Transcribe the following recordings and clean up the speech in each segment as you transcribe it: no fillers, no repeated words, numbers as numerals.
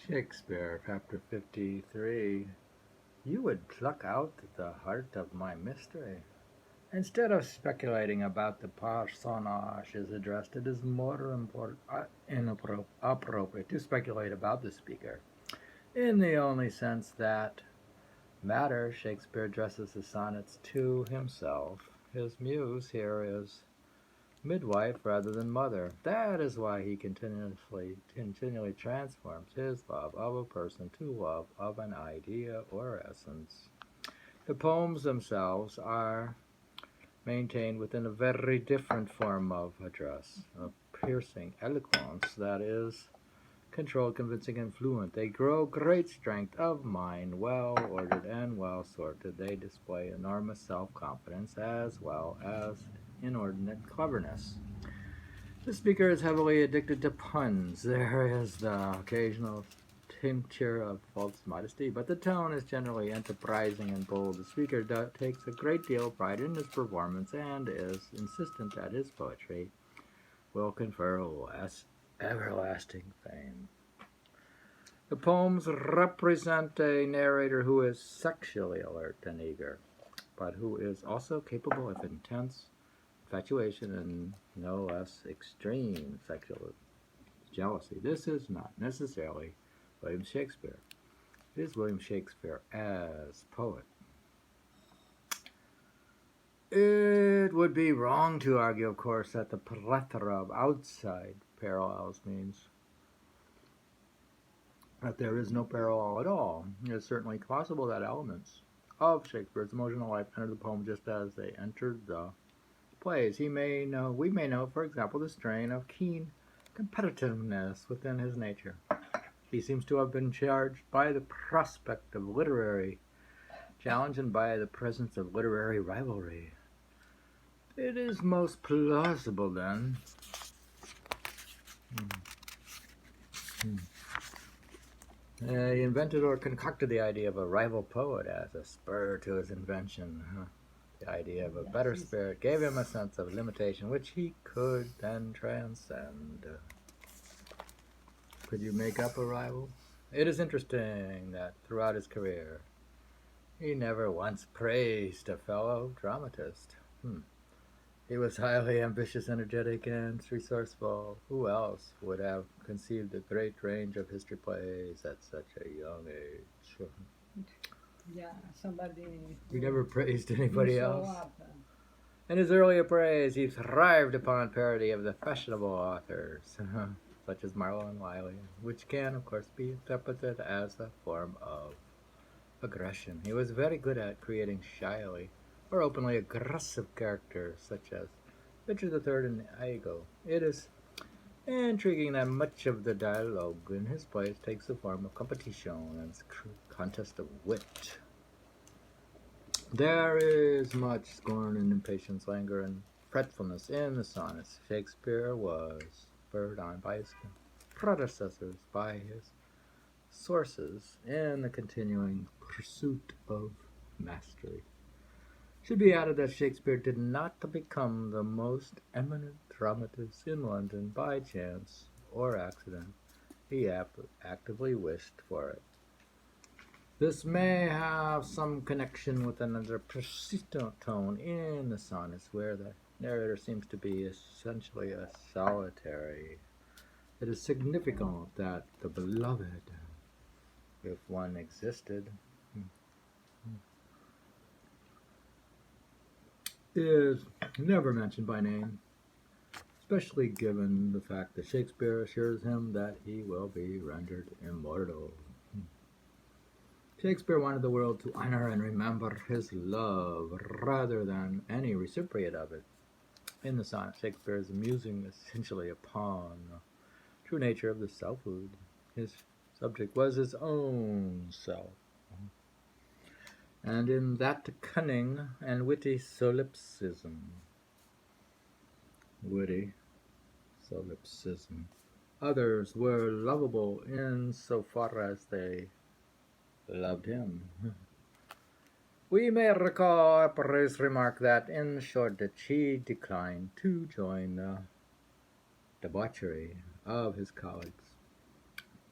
Shakespeare, chapter 53. You would pluck out the heart of my mystery. Instead of speculating about the personages addressed, it is more appropriate to speculate about the speaker, in the only sense that matter Shakespeare addresses his sonnets to himself. His muse here is midwife rather than mother. That is why he continually transforms his love of a person to love of an idea or essence. The poems themselves are maintained within a very different form of address, a piercing eloquence that is controlled, convincing, and fluent. They grow great strength of mind, well ordered and well sorted. They display enormous self confidence as well as inordinate cleverness. The speaker is heavily addicted to puns. There is the occasional tincture of false modesty, but the tone is generally enterprising and bold. The speaker takes a great deal of pride in his performance and is insistent that his poetry will confer everlasting fame. The poems represent a narrator who is sexually alert and eager, but who is also capable of intense infatuation and no less extreme sexual jealousy. This is not necessarily William Shakespeare. It is William Shakespeare as poet. It would be wrong to argue, of course, that the plethora of outside parallels means that there is no parallel at all. It is certainly possible that elements of Shakespeare's emotional life enter the poem just as they entered the plays. We may know, for example, the strain of keen competitiveness within his nature. He seems to have been charged by the prospect of literary challenge and by the presence of literary rivalry. It is most plausible, then, he invented or concocted the idea of a rival poet as a spur to his invention. The idea of a better spirit gave him a sense of limitation which he could then transcend. Could you make up a rival? It is interesting that throughout his career, he never once praised a fellow dramatist. He was highly ambitious, energetic, and resourceful. Who else would have conceived the great range of history plays at such a young age? Yeah, somebody. He never praised anybody else. In his earlier praise, he thrived upon parody of the fashionable authors, such as Marlowe and Wiley, which can, of course, be interpreted as a form of aggression. He was very good at creating shyly or openly aggressive characters, such as Richard III and Iago. It is intriguing that much of the dialogue in his plays takes the form of competition and contest of wit. There is much scorn and impatience, languor, and fretfulness in the sonnets. Shakespeare was spurred on by his predecessors, by his sources, in the continuing pursuit of mastery. It should be added that Shakespeare did not become the most eminent dramatist in London by chance or accident. He actively wished for it. This may have some connection with another persistent tone in the sonnets, where the narrator seems to be essentially a solitary. It is significant that the beloved, if one existed, is never mentioned by name, especially given the fact that Shakespeare assures him that he will be rendered immortal. Shakespeare wanted the world to honor and remember his love rather than any recipient of it. In the sonnet, Shakespeare is musing essentially upon the true nature of the selfhood. His subject was his own self. And in that cunning and witty solipsism, others were lovable in so far as they loved him. We may recall Ackroyd's remark that, in short, that he declined to join the debauchery of his colleagues.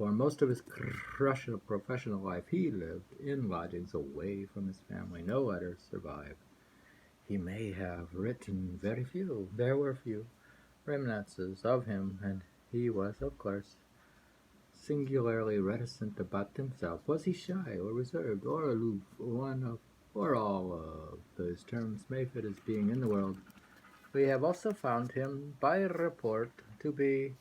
For most of his professional life he lived in lodgings away from his family. No letters survive. He may have written very few. There were few reminiscences of him, and he was, of course, singularly reticent about himself. Was he shy or reserved or aloof? One of or all of those terms may fit his being in the world. We have also found him, by report, to be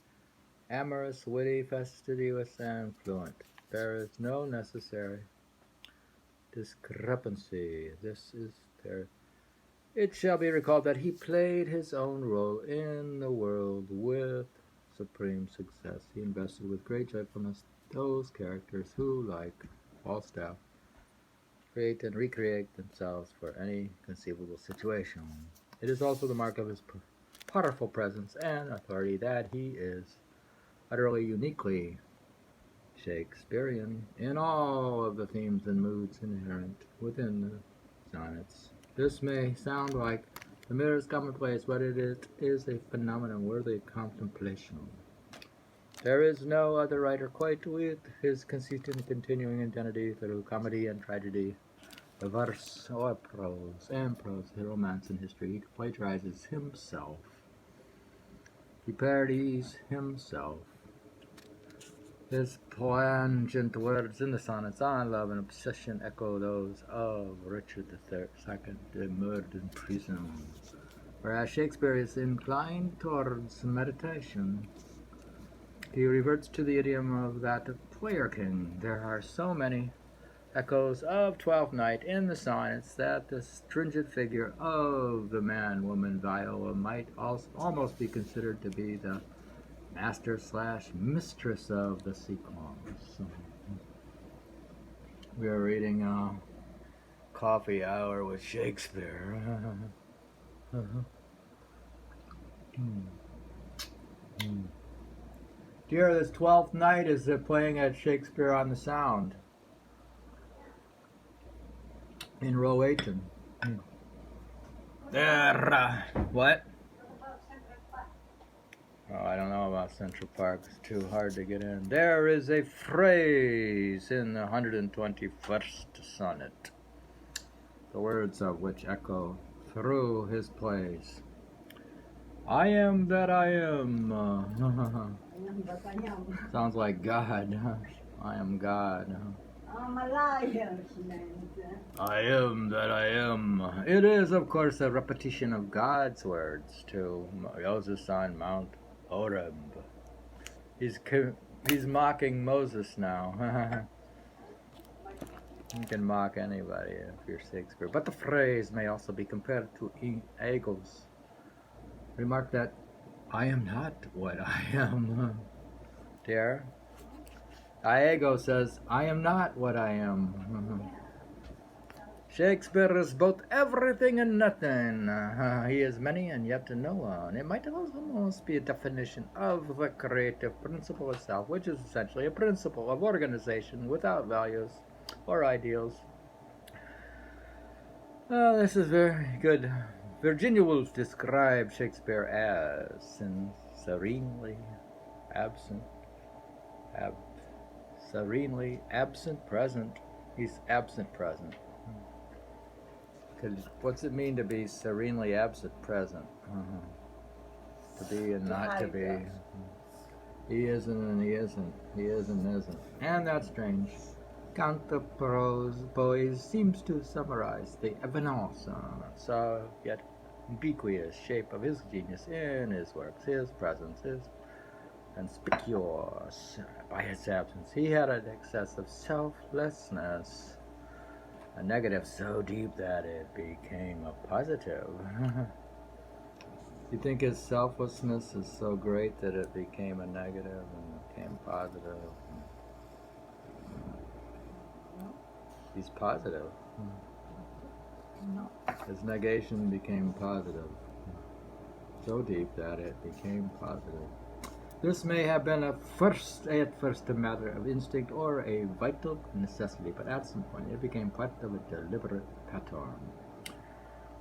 amorous, witty, fastidious, and fluent. There is no necessary discrepancy. This is there. It shall be recalled that he played his own role in the world with supreme success. He invested with great joyfulness those characters who, like Falstaff, create and recreate themselves for any conceivable situation. It is also the mark of his powerful presence and authority that he is utterly uniquely Shakespearean in all of the themes and moods inherent within the sonnets. This may sound like the merest commonplace, but it is a phenomenon worthy of contemplation. There is no other writer quite with his consistent continuing identity through comedy and tragedy, verse or prose, and prose, romance and history. He plagiarizes himself. He parodies himself. His plangent words in the sonnets on love and obsession echo those of Richard II, immured in prison. Whereas Shakespeare is inclined towards meditation, he reverts to the idiom of that player king. There are so many echoes of Twelfth Night in the sonnets that the stringent figure of the man-woman Viola might almost be considered to be the master/mistress of the sequence. We are reading Coffee Hour with Shakespeare. Dear, this 12th night is playing at Shakespeare on the Sound in Rowayton. There, what? Oh, I don't know about Central Park. It's too hard to get in. There is a phrase in the 121st sonnet, the words of which echo through his plays. I am that I am. Sounds like God. I am God. I am that I am. It is, of course, a repetition of God's words to Moses on Mount Horeb. He's mocking Moses now. You can mock anybody if you're Shakespeare. But the phrase may also be compared to Eagle's remark that I am not what I am. Dear, Iago says, I am not what I am. Shakespeare is both everything and nothing. He is many and yet no one. It might almost be a definition of the creative principle itself, which is essentially a principle of organization without values or ideals. This is very good. Virginia Woolf described Shakespeare as serenely absent present. He's absent present. What's it mean to be serenely absent present? To be and not to be. He isn't and he isn't. He is and isn't. And that's strange. Counterprose poise seems to summarize the evanescent, yet ubiquitous shape of his genius in his works. His presence is conspicuous by his absence. He had an excess of selflessness, a negative so deep that it became a positive. You think his selflessness is so great that it became a negative and became positive? He's positive. No. His negation became positive. So deep that it became positive. This may have been at first a matter of instinct or a vital necessity, but at some point it became part of a deliberate pattern.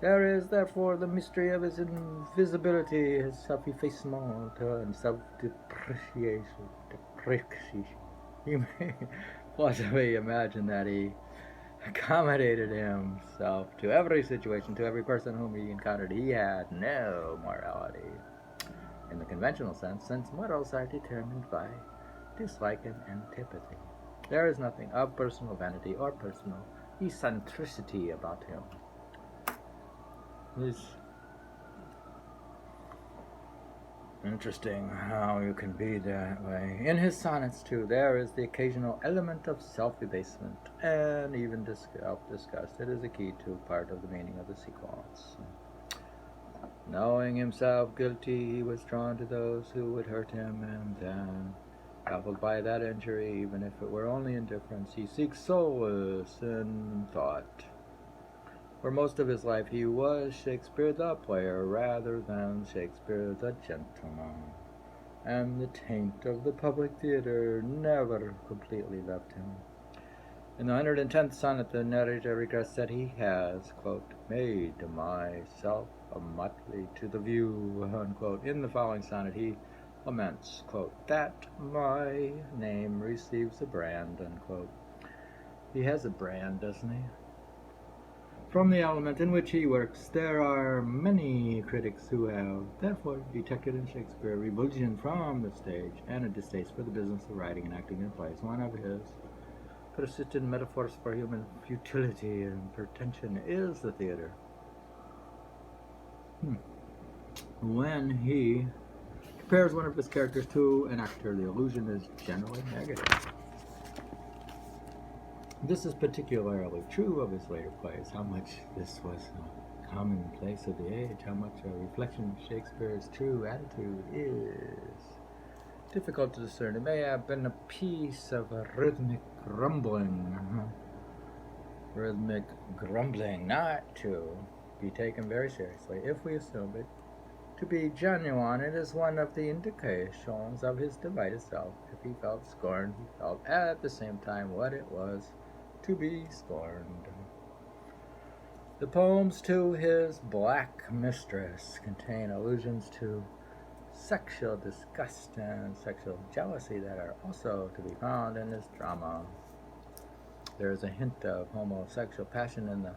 There is therefore the mystery of his invisibility, his self-effacement, and self-depreciation. You may plausibly imagine that he accommodated himself to every situation, to every person whom he encountered. He had no morality in the conventional sense, since morals are determined by dislike and antipathy. There is nothing of personal vanity or personal eccentricity about him. It's interesting how you can be that way. In his sonnets, too, there is the occasional element of self-abasement and even self-disgust. It is a key to part of the meaning of the sequence. Knowing himself guilty, he was drawn to those who would hurt him, and then, baffled by that injury, even if it were only indifference, he seeks solace in thought. For most of his life, he was Shakespeare the player rather than Shakespeare the gentleman, and the taint of the public theater never completely left him. In the 110th sonnet, the narrator regrets that he has, quote, made myself a motley to the view, unquote. In the following sonnet, he laments, quote, that my name receives a brand, unquote. He has a brand, doesn't he? From the element in which he works, there are many critics who have, therefore, detected in Shakespeare revulsion from the stage and a distaste for the business of writing and acting in plays. One of his persistent metaphors for human futility and pretension is the theater. When he compares one of his characters to an actor, the illusion is generally negative. This is particularly true of his later plays. How much this was a commonplace of the age, how much a reflection of Shakespeare's true attitude is difficult to discern. It may have been a piece of a rhythmic grumbling, not to be taken very seriously. If we assume it to be genuine, it is one of the indications of his divided self. If he felt scorned, he felt at the same time what it was to be scorned. The poems to his black mistress contain allusions to sexual disgust and sexual jealousy that are also to be found in this drama. There is a hint of homosexual passion in the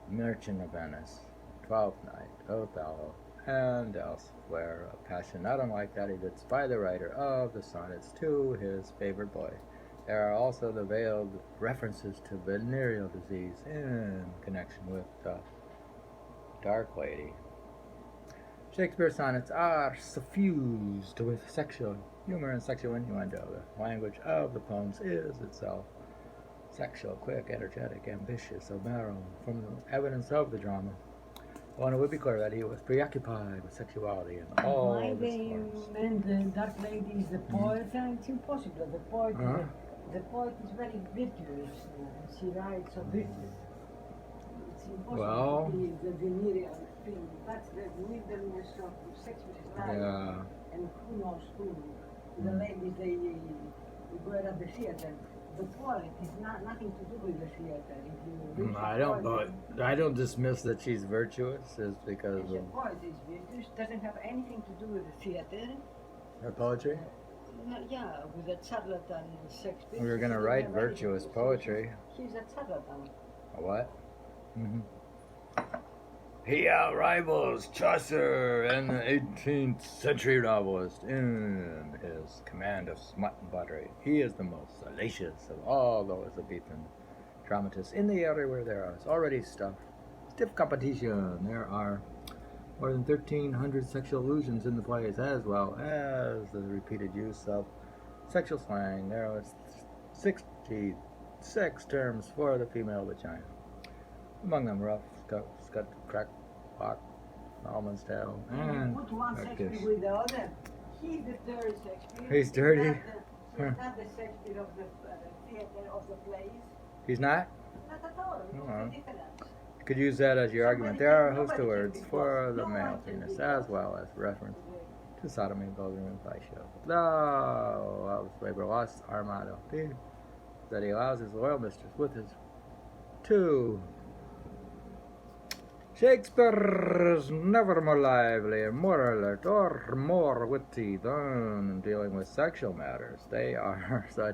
Merchant of Venice, Twelfth Night, Othello, and elsewhere, a passion not unlike that evinced by the writer of the sonnets to his favorite boy. There are also the veiled references to venereal disease in connection with the Dark Lady. Shakespeare's sonnets are suffused with sexual humor and sexual innuendo. The language of the poems is itself sexual, quick, energetic, ambitious, Homero. From the evidence of the drama, one would be clear that he was preoccupied with sexuality in all Why of its they forms. meant the Dark Lady is the poet, and it's impossible. The poet is very virtuous. She writes so virtuous. It's impossible Well, to be the venereal thing. That's the wilderness of Shakespeare's life. Yeah. And who knows who? The ladies, they were at the theater. The poet is nothing to do with the theater. If you read I don't dismiss that she's virtuous, is because the of poet is virtuous, doesn't have anything to do with the theater. her poetry. Yeah, with a charlatan Shakespeare. We were going to write virtuous poetry. She's a charlatan. A what? He outrivals Chaucer and the 18th century novelist in his command of smut and buttery. He is the most salacious of all the Elizabethan dramatists in the area where there is already stiff competition. There are more than 1,300 sexual allusions in the plays, as well as the repeated use of sexual slang. There are 66 terms for the female vagina. Among them, rough, scut, crack, lock, almond's tail, and put one Shakespeare with the other. He's the third Shakespeare. He's dirty. He's not the Shakespeare of the theater of the plays. He's not? Not at all. It's No. the difference. You could use that as your argument. There are a host of words for the male penis, as well as reference to sodomy, vulgar, and bestial. Thou loves labor lost armado, that he allows his loyal mistress with his two. Shakespeare is never more lively and more alert or more witty than dealing with sexual matters. They are such